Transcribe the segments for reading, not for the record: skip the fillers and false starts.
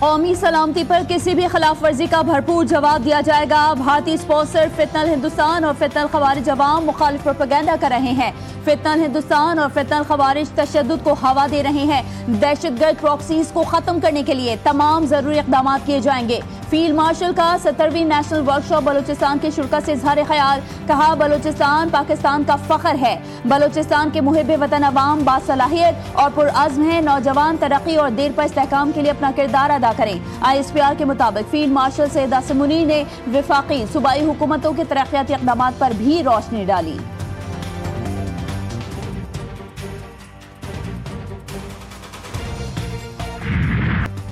कौमी सलामती पर किसी भी खिलाफ वर्जी का भरपूर जवाब दिया जाएगा। भारतीय स्पॉन्सर फितनल हिंदुस्तान और फितनल खवारिज अवाम मुखालिफ प्रोपेगेंडा कर रहे हैं। फितनल हिंदुस्तान और फितनल खवारिज तशद्दुद को हवा दे रहे हैं। दहशतगर्द प्रॉक्सीज को खत्म करने के लिए तमाम जरूरी इक़दाम किए जाएंगे। फील्ड मार्शल का 70वीं नेशनल वर्कशॉप बलूचिस्तान की शुरा से इज़हार ख्याल। कहा, बलूचिस्तान पाकिस्तान का फख्र है। बलूचिस्तान के मुहिब वतन अवाम बासलाहियत और पुरअज़्म है। नौजवान तरक्की और देर पर इस्तेहकाम के लिए अपना किरदार अदा करें। ISPR के मुताबिक फील्ड मार्शल सैयद आसिम मुनीर ने वफाकी सूबाई हुकूमतों के तरक्याती इक़दाम पर भी रोशनी डाली।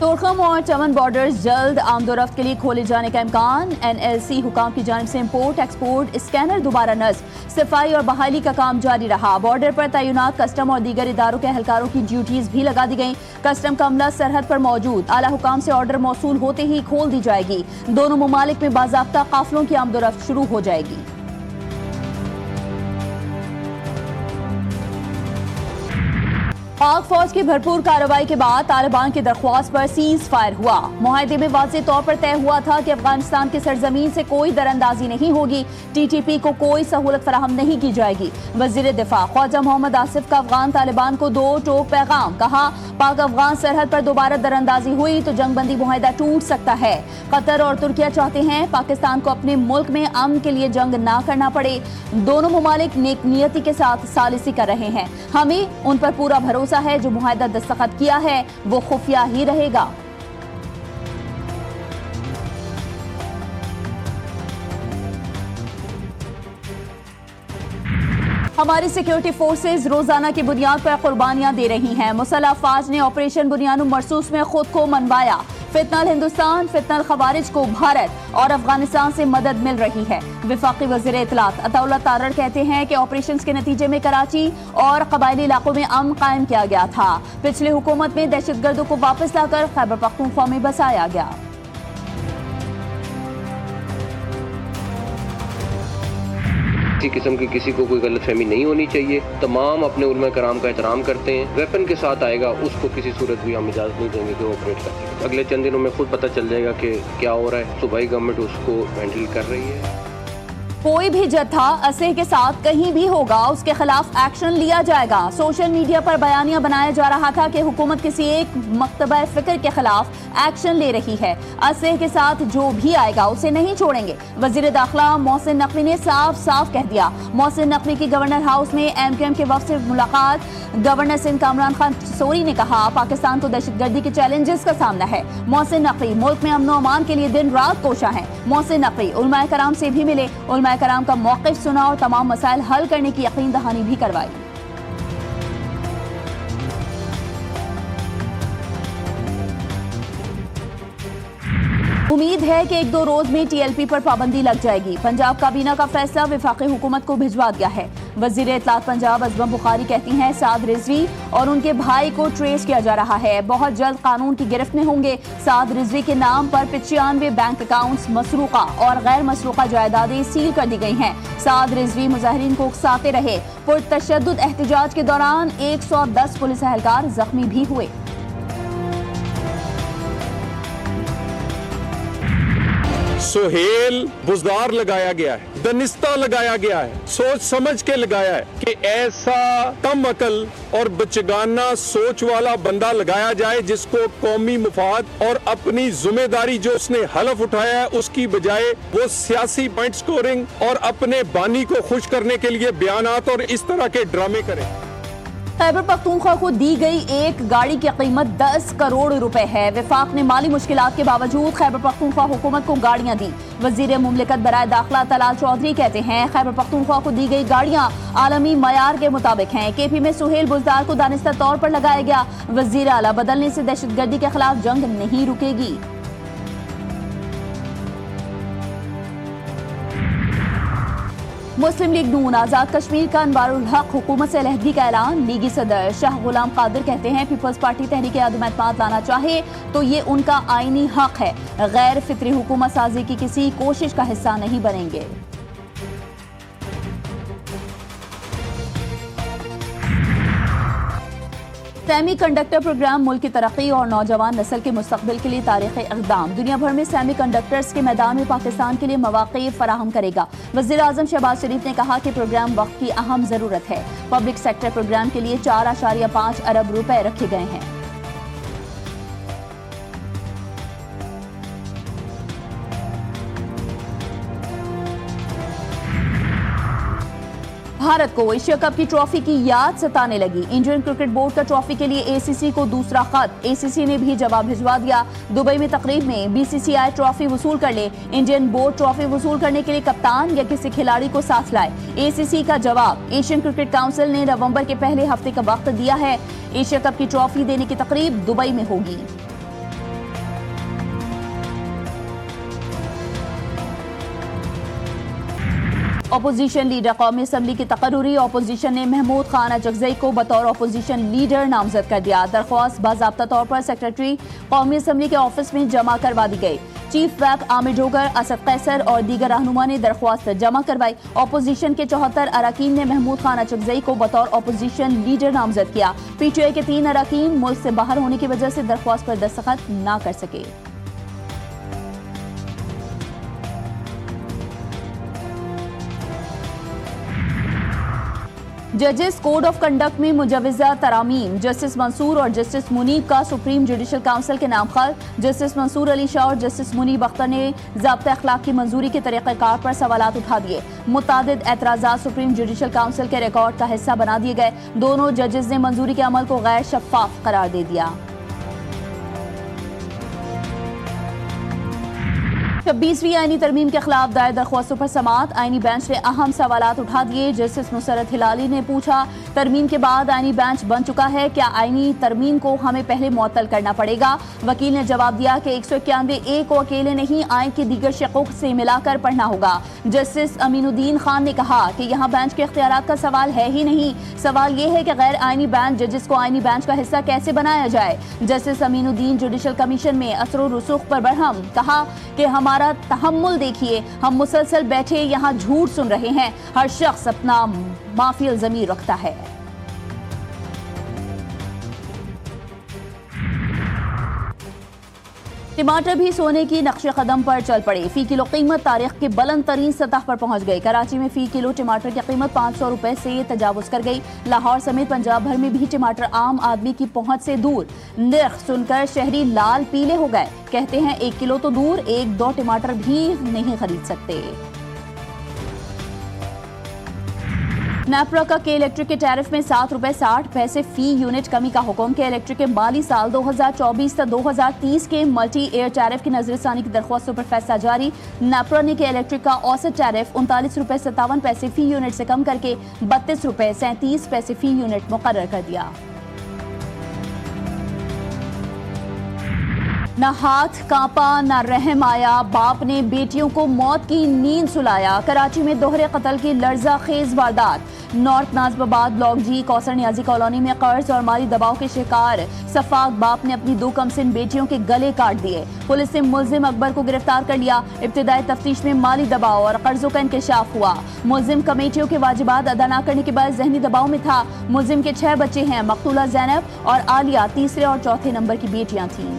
तुर्खम और चमन बॉर्डर्स जल्द आमदोरफ्त के लिए खोले जाने का इम्कान। NLC हुकाम की जानिब से इम्पोर्ट एक्सपोर्ट स्कैनर दोबारा नस्ब, सफाई और बहाली का काम जारी रहा। बॉर्डर पर तैनात कस्टम और दीगर इदारों के एहलकारों की ड्यूटीज भी लगा दी गई। कस्टम का अमला सरहद पर मौजूद। आला हुकाम से ऑर्डर मौसूल होते ही खोल दी जाएगी। दोनों ममालिक में बाज़ाब्ता काफिलों की आमदोरफ्त शुरू हो जाएगी। पाक फौज की भरपूर कार्रवाई के बाद तालिबान की दरख्वास्त पर सीज फायर हुआ। मुआहदे में वाज़ेह तौर पर तय हुआ था कि अफगानिस्तान की सरजमीन से कोई दरअंदाजी नहीं होगी। TTP को कोई सहूलत फराहम नहीं की जाएगी। वज़ीर दिफा ख्वाजा मोहम्मद आसिफ का अफगान तालिबान को 2 टोक पैगाम। कहा, पाक अफगान सरहद पर दोबारा दरअंदाजी हुई तो जंगबंदी मुआहदा टूट सकता है। कतर और तुर्किया चाहते हैं पाकिस्तान को अपने मुल्क में अमन के लिए जंग ना करना पड़े। दोनों ममालिक नेक नियति के साथ सालिसी कर रहे हैं। हमें उन पर पूरा भरोसा है। जो मुआहदा दस्तखत किया है वो खुफिया ही रहेगा। हमारी सिक्योरिटी फोर्सेज रोजाना की बुनियाद पर कुर्बानियां दे रही हैं। मुसल्लह अफवाज ने ऑपरेशन बुनियानुम मरसूस में खुद को मनवाया। फितनल हिंदुस्तान, फितनल खवारिज को भारत और अफगानिस्तान से मदद मिल रही है। वफाकी वज़ीर इत्तलात अताउल्लाह तारड़ कहते हैं कि ऑपरेशन के नतीजे में कराची और कबायली इलाकों में अमन कायम किया गया था। पिछली हुकूमत में दहशतगर्दों को वापस लाकर खैबर पख्तूनख्वा में बसाया गया। किसी किस्म की किसी को कोई गलतफहमी नहीं होनी चाहिए। तमाम अपने उलमा कराम का एहतराम करते हैं। वेपन के साथ आएगा उसको किसी सूरत भी हम इजाज़त नहीं देंगे कि वो ऑपरेट कर सके। अगले चंद दिनों में खुद पता चल जाएगा कि क्या हो रहा है। सूबाई गवर्नमेंट उसको हैंडल कर रही है। कोई भी जत्था असलहे के साथ कहीं भी होगा उसके खिलाफ एक्शन लिया जाएगा। सोशल मीडिया पर बयानिया बनाया जा रहा था कि हुकूमत किसी एक मकतबा फिक्र के खिलाफ एक्शन ले रही है। असलहे के साथ जो भी आएगा उसे नहीं छोड़ेंगे। वजीर दाखिला मोहसिन नकवी ने साफ साफ कह दिया। मोहसिन नकवी की गवर्नर हाउस में MQM के वफ्द से मुलाकात। गवर्नर सिंध कामरान खान सोरी ने कहा, पाकिस्तान को दहशतगर्दी के चैलेंजेस का सामना है। मोहसिन नकवी मुल्क में अमन व अमान के लिए दिन रात कोशा है। मोहसिन नकवी उलमाए कराम से भी मिले, उलमाए कराम का मौक़िफ़ सुना और तमाम मसाइल हल करने की यकीन दहानी भी करवाई। उम्मीद है कि 1-2 रोज में TLP पर पाबंदी लग जाएगी। पंजाब काबीना का फैसला वफाकी हुकूमत को भिजवा दिया है। वजीर इत्तलात पंजाब अज़मा बुखारी कहती हैं, साद रिजवी और उनके भाई को ट्रेस किया जा रहा है। बहुत जल्द कानून की गिरफ्त में होंगे। साद रिजवी के नाम पर 95 बैंक अकाउंट्स मसरूका और गैर मसरूका जायदादें सील कर दी गई हैं। साद रिजवी मुजाहिरीन को उकसाते रहे। पुरतशद्दुद एहतजाज के दौरान 110 पुलिस एहलकार जख्मी भी हुए। सुहेल बुजदार लगाया गया है, दनिस्ता लगाया गया है, सोच समझ के लगाया है कि ऐसा कम अकल और बचगाना सोच वाला बंदा लगाया जाए जिसको कौमी मुफाद और अपनी जिम्मेदारी जो उसने हलफ उठाया है उसकी बजाय वो सियासी पॉइंट स्कोरिंग और अपने बानी को खुश करने के लिए बयानात और इस तरह के ड्रामे करे। खैबर पख्तूनख्वा को दी गई एक गाड़ी की कीमत 10 करोड़ रुपए है। वफाक ने माली मुश्किलात के बावजूद खैबर पख्तूनख्वा हुकूमत को गाड़ियां दी। वजीर मुमलिकत बराए दाखिला तलाल चौधरी कहते हैं, खैबर पख्तूनख्वा को दी गई गाड़ियां आलमी मयार के मुताबिक हैं। KP में सुहेल बुजदार को दानिस्ता तौर पर लगाया गया। वजीर आला बदलने से दहशतगर्दी के खिलाफ जंग नहीं रुकेगी। मुस्लिम लीग नून आजाद कश्मीर का अनवारुल हक हुकूमत से अलहदगी का ऐलान। लीगी सदर शाह गुलाम कादिर कहते हैं, पीपल्स पार्टी तहरीक आदम एतमाद लाना चाहे तो ये उनका आईनी हक है। गैर फितरी हुकूमत साजी की किसी कोशिश का हिस्सा नहीं बनेंगे। सेमी कंडक्टर प्रोग्राम मुल्क की तरक्की और नौजवान नस्ल के मुस्तकबिल के लिए तारीखी इक़दाम। दुनिया भर में सेमी कंडक्टर्स के मैदान में पाकिस्तान के लिए मौक़े फराहम करेगा। वज़ीर आज़म शहबाज शरीफ ने कहा कि प्रोग्राम वक्त की अहम ज़रूरत है। पब्लिक सेक्टर प्रोग्राम के लिए 4.5 अरब रुपए रखे गए हैं। भारत को एशिया कप की ट्रॉफी की याद सताने लगी। इंडियन क्रिकेट बोर्ड का ट्रॉफी के लिए एसीसी को दूसरा खत। एसीसी ने भी जवाब भिजवा दिया। दुबई में तकरीब में बीसीसीआई ट्रॉफी वसूल कर ले। इंडियन बोर्ड ट्रॉफी वसूल करने के लिए कप्तान या किसी खिलाड़ी को साथ लाए। एसीसी का जवाब। एशियन क्रिकेट काउंसिल ने नवंबर के पहले हफ्ते का वक्त दिया है। एशिया कप की ट्रॉफी देने की तकरीब दुबई में होगी। अपोजिशन लीडर कौमी असम्बली की तकर्रुरी। अपोजिशन ने महमूद खान अजगज़ई को बतौर अपोजिशन लीडर नामजद कर दिया। दरख्वास्त बाज़ाब्ता तौर पर सेक्रेटरी कौमी असम्बली के ऑफिस में जमा करवा दी गई। चीफ व्हिप आमिर डोगर, असद कैसर और दीगर रहनुमा ने दरख्वास्त जमा करवाई। अपोजिशन के 74 अरकान ने महमूद खान अजगज़ई को बतौर अपोजिशन लीडर नामजद किया। पीटीआई के 3 अरकान मुल्क से बाहर होने की वजह से दरख्वास्त पर दस्तखत न कर सके। जजेस कोड ऑफ कंडक्ट में मुजवजा तरामीम। जस्टिस मंसूर और जस्टिस मुनीब का सुप्रीम जुडिशल काउंसिल के नाम खत। जस्टिस मंसूर अली शाह और जस्टिस मुनीब अख्तर ने ज़ाब्ता अखलाक की मंजूरी के तरीक़ाकार पर सवालात उठा दिए। मुतादिद एतराज़ात सुप्रीम जुडिशल काउंसिल के रिकॉर्ड का हिस्सा बना दिए गए। दोनों जजेस ने मंजूरी के अमल को गैर शफ़ाफ करार दे दिया। 26वीं आईनी तरमीम के खिलाफ दायर दरख्वास्तों पर समाअत। आईनी बेंच ने अहम सवालात उठा दिए। जस्टिस मुसरत हिलाली ने पूछा, तरमीम के बाद आईनी बेंच बन चुका है, क्या आईनी तरमीम को हमें पहले मुअत्तल करना पड़ेगा? वकील ने जवाब दिया कि 191A को अकेले नहीं, आइन के दीगर शक़ूक़ से मिलाकर पढ़ना होगा। जस्टिस अमीनुद्दीन खान ने कहा कि यहाँ बेंच के इख्तियारात का सवाल है ही नहीं, सवाल ये है कि गैर आईनी बेंच जजेस को आईनी बेंच का हिस्सा कैसे बनाया जाए। जस्टिस अमीनुद्दीन जुडिशल कमीशन में असर रसूख पर बरहम, कहा कि हमारा तहम्मुल देखिए, हम मुसलसल बैठे यहाँ झूठ सुन रहे हैं। हर शख्स अपना माफियल ज़मीर रखता है। टमाटर भी सोने की नक्शे कदम पर चल पड़े। फी किलो कीमत तारीख के बुलंद तरीन सतह पर पहुंच गई। कराची में फी किलो टमाटर की कीमत 500 रुपए से तजावुज कर गई। लाहौर समेत पंजाब भर में भी टमाटर आम आदमी की पहुंच से दूर। निर्ख सुनकर शहरी लाल पीले हो गए। कहते हैं 1 किलो तो दूर, 1-2 टमाटर भी नहीं खरीद सकते। नेपरा के इलेक्ट्रिक के टैरिफ में 7 रुपए 60 पैसे फी यूनिट कमी का हुक्म। के इलेक्ट्रिक के माली साल 2024 से 2030 के मल्टी एयर टैरिफ की नजरसानी की दरख्वास्तों पर फैसला जारी। नेपरा ने के इलेक्ट्रिक का औसत टैरिफ 39 रुपए 57 पैसे फी यूनिट से कम करके 32 रुपए 37 पैसे फी यूनिट मुकर्रर कर दिया। न हाथ कांपा न रहम आया, बाप ने बेटियों को मौत की नींद सुलाया। कराची में दोहरे कत्ल की लर्जा खेज वारदात। North Najibabad block G Kausar Niyazi colony में कर्ज और माली दबाव के शिकार सफाक बाप ने अपनी 2 कमसिन बेटियों के गले काट दिए। पुलिस ने मुल्जिम अकबर को गिरफ्तार कर लिया। इब्तिदाई तफ्तीश में माली दबाव और कर्जों का इंकशाफ हुआ। मुल्जिम कमेटियों के वाजिबात अदा न करने के बाद जहनी दबाव में था। मुल्जिम के 6 बच्चे हैं। मकतूला ज़ैनब और आलिया तीसरे और चौथे नंबर की बेटियां थीं।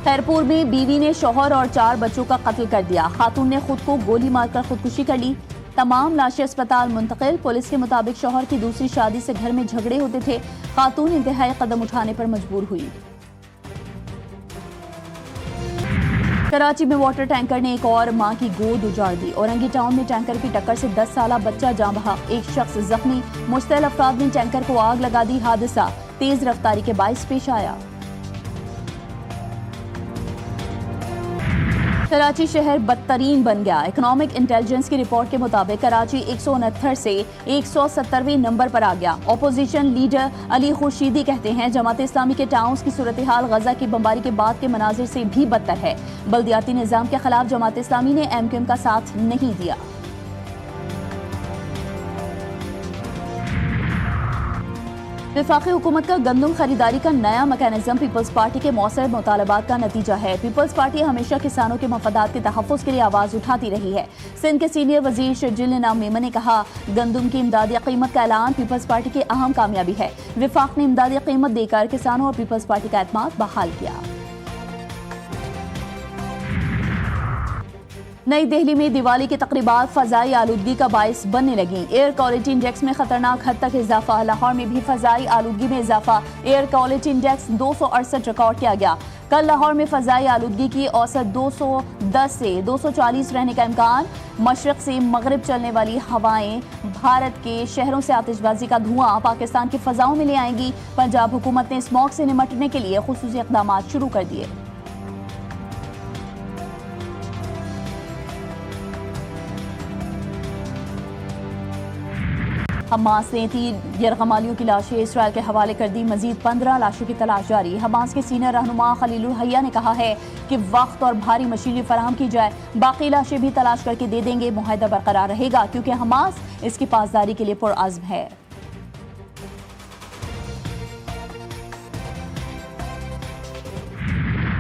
खैरपुर में बीवी ने शौहर और 4 बच्चों का कत्ल कर दिया। खातून ने खुद को गोली मारकर खुदकुशी कर ली। तमाम लाशें अस्पताल मुंतकिल। पुलिस के मुताबिक शौहर की दूसरी शादी से घर में झगड़े होते थे। खातून इंतहाई कदम उठाने पर मजबूर हुई। कराची में वाटर टैंकर ने एक और मां की गोद उजाड़ दी। औरंगी टाउन में टैंकर की टक्कर से 10 साला बच्चा जाँ बहक, एक शख्स जख्मी। मुश्तल अफराद ने टैंकर को आग लगा दी। हादसा तेज रफ्तारी के बाइस पेश आया। कराची शहर बदतरीन बन गया। इकोनॉमिक इंटेलिजेंस की रिपोर्ट के मुताबिक कराची 169 से 170वें नंबर पर आ गया। अपोजिशन लीडर अली खुर्शीदी कहते हैं जमात इस्लामी के टाउन्स की सूरत हाल गजा की बमबारी के बाद के मनाजिर से भी बदतर है। बल्दियाती निज़ाम के खिलाफ जमात इस्लामी ने MQM का साथ नहीं दिया। वफाकी हुकूमत का गंदम खरीदारी का नया मैकेनिज्म पीपल्स पार्टी के मौसर मुतालबात का नतीजा है। पीपल्स पार्टी हमेशा किसानों के मफादात के तहफ़्फ़ुज़ के लिए आवाज़ उठाती रही है। सिंध के सीनियर वजीर शर्जील इनाम मेमन ने कहा, गंदम की इमदादी कीमत का ऐलान पीपल्स पार्टी की अहम कामयाबी है। वफाक ने इमदादी कीमत देकर किसानों और पीपल्स पार्टी का एतमाद बहाल किया। नई दिल्ली में दिवाली की तकरीबात फ़ज़ाई आलूदगी का बायस बनने लगी। एयर क्वालिटी इंडेक्स में खतरनाक हद तक इजाफा। लाहौर में भी फ़ज़ाई आलूदगी में इजाफा। एयर क्वालिटी इंडेक्स 268 रिकॉर्ड किया गया। कल लाहौर में फ़ज़ाई आलूदगी की औसत 210 से 240 रहने का इम्कान। मशरक़ से मगरिब चलने वाली हवाएं भारत के शहरों से आतिशबाजी का धुआं पाकिस्तान की फ़ज़ाओं में ले आएंगी। पंजाब हुकूमत ने स्मॉग से निपटने के लिए खुसूसी इक़दाम शुरू कर दिए। हमास ने 3 यरगमालियों की लाशें इसराइल के हवाले कर दी। मजीद 15 लाशों की तलाश जारी। हमास के सीनियर रहनुमा खलीलुल हय्या ने कहा है कि वक्त और भारी मशीनरी फराहम की जाए, बाकी लाशें भी तलाश करके दे देंगे। मुआहदा बरकरार रहेगा क्योंकि हमास इसकी पासदारी के लिए पुरअज़्म है।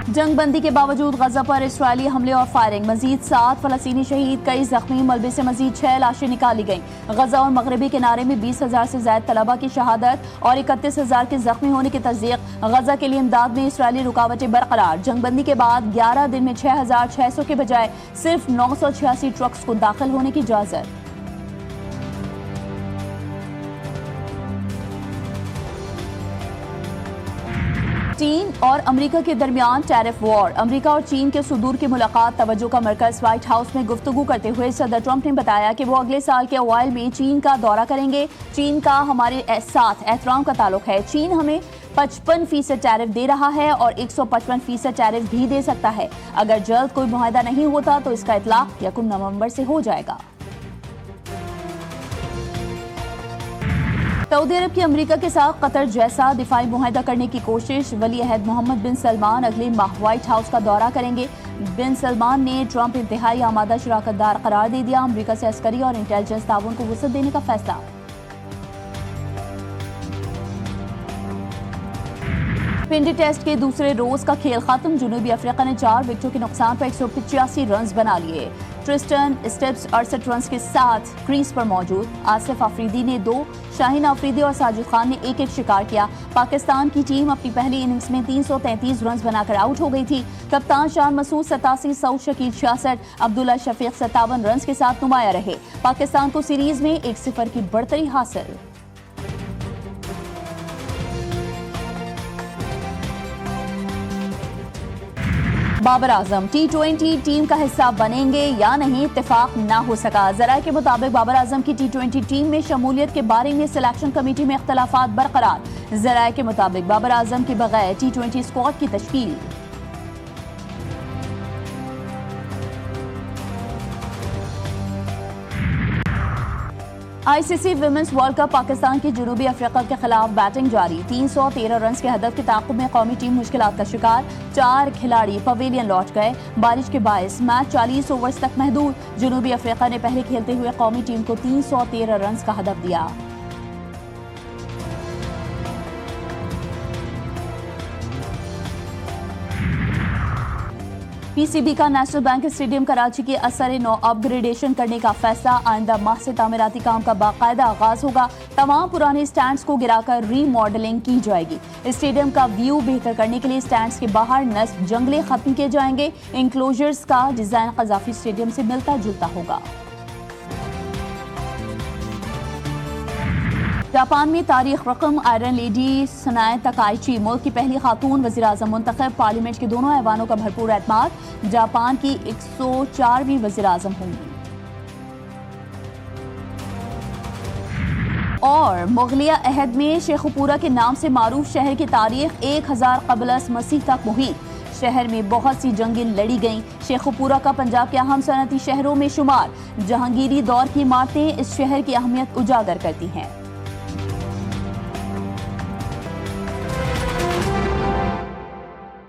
जंगबंदी के बावजूद गजा पर इसराइली हमले और फायरिंग। मजीद 7 फलस्तीनी शहीद, कई जख्मी। मलबे से मजीद 6 लाशें निकाली गईं। गजा और मगरबी किनारे में 20,000 से ज्यादा तलबा की शहादत और 31,000 के जख्मी होने की तस्दीक। गजा के लिए इमदाद में इसराइली रुकावटें बरकरार। जंगबंदी के बाद 11 दिन में 6,600 के बजाय सिर्फ 986 ट्रक्स को दाखिल होने की इजाजत। चीन और अमेरिका के दरमियान टैरिफ वॉर। अमेरिका और चीन के सुदूर की मुलाकात तवज्जो का मरकज। व्हाइट हाउस में गुफ्तगू करते हुए सदर ट्रंप ने बताया कि वो अगले साल के अवाइल में चीन का दौरा करेंगे। चीन का हमारे साथ एहतराम का ताल्लुक है। चीन हमें 55% टैरिफ दे रहा है और 155% टैरिफ भी दे सकता है। अगर जल्द कोई मुआहदा नहीं होता तो इसका इतलाक 1 नवंबर से हो जाएगा। सऊदी अरब की अमेरिका के साथ कतर जैसा दिफाई मुआहदा करने की कोशिश। वली अहद मोहम्मद बिन सलमान अगले माह व्हाइट हाउस का दौरा करेंगे। बिन सलमान ने ट्रंप इंतहाई आमादा शराकतदार करार दे दिया। अमेरिका से अस्करी और इंटेलिजेंस ताउन को वुसअत देने का फैसला। पिंडी टेस्ट के दूसरे रोज का खेल खत्म। जनूबी अफ्रीका ने 4 विकेटों के नुकसान पर 185 रन बना लिए। ट्रिस्टन स्टेप्स 68 रन के साथ क्रीज पर मौजूद। आसिफ अफरीदी ने 2, शाहीन अफरीदी और साजिद खान ने 1-1 शिकार किया। पाकिस्तान की टीम अपनी पहली इनिंग्स में 333 रन बनाकर आउट हो गई थी। कप्तान शान मसूद 87, सऊद शकील 66, अब्दुल्ला शफीक 57 रन के साथ नुमाया रहे। पाकिस्तान को सीरीज में 1-0 की बढ़तरी हासिल। बाबर आजम T20 टीम का हिस्सा बनेंगे या नहीं, इत्तेफाक ना हो सका। जराये के मुताबिक बाबर आजम की T20 टीम में शमूलियत के बारे में सिलेक्शन कमेटी में इख्तलाफात बरकरार। जराये के मुताबिक बाबर आजम के बगैर T20 स्क्वाड की तश्कील। ICC women's world cup Pakistan की जनूबी अफ्रीका के खिलाफ बैटिंग जारी। 313 रन के हदफ के ताक़ुब में कौमी टीम मुश्किलात का शिकार। 4 खिलाड़ी पवेलियन लौट गए। बारिश के बायस मैच 40 ओवर्स तक महदूद। जनूबी अफ्रीका ने पहले खेलते हुए कौमी टीम को 313 रन का हदफ दिया। PCB का नेशनल बैंक स्टेडियम कराची के असर नौ अपग्रेडेशन करने का फैसला। आइंदा माह से तामीराती काम का बाकायदा आगाज होगा। तमाम पुराने स्टैंड्स को गिराकर रीमॉडलिंग की जाएगी। स्टेडियम का व्यू बेहतर करने के लिए स्टैंड्स के बाहर नस्ब जंगले खत्म किए जाएंगे। इंक्लोजर्स का डिजाइन कजाफी स्टेडियम से मिलता जुलता होगा। जापान में तारीख रकम आयरन लेडी सनाए तकाइची मुल्क की पहली खातून वज़ीर-ए-आज़म मुंतखब। पार्लियामेंट के दोनों ऐवानों का भरपूर एतमाद। जापान की 104वीं वज़ीर-ए-आज़म होंगी। और मुगलिया अहद में शेखुपुरा के नाम से मारूफ शहर की तारीख 1000 क़ब्ल मसीह तक मुहीत। शहर में बहुत सी जंगें लड़ी गईं। शेखुपुरा का पंजाब के अहम सनती शहरों में शुमार। जहांगीरी दौर की इमारतें इस शहर की अहमियत उजागर करती हैं।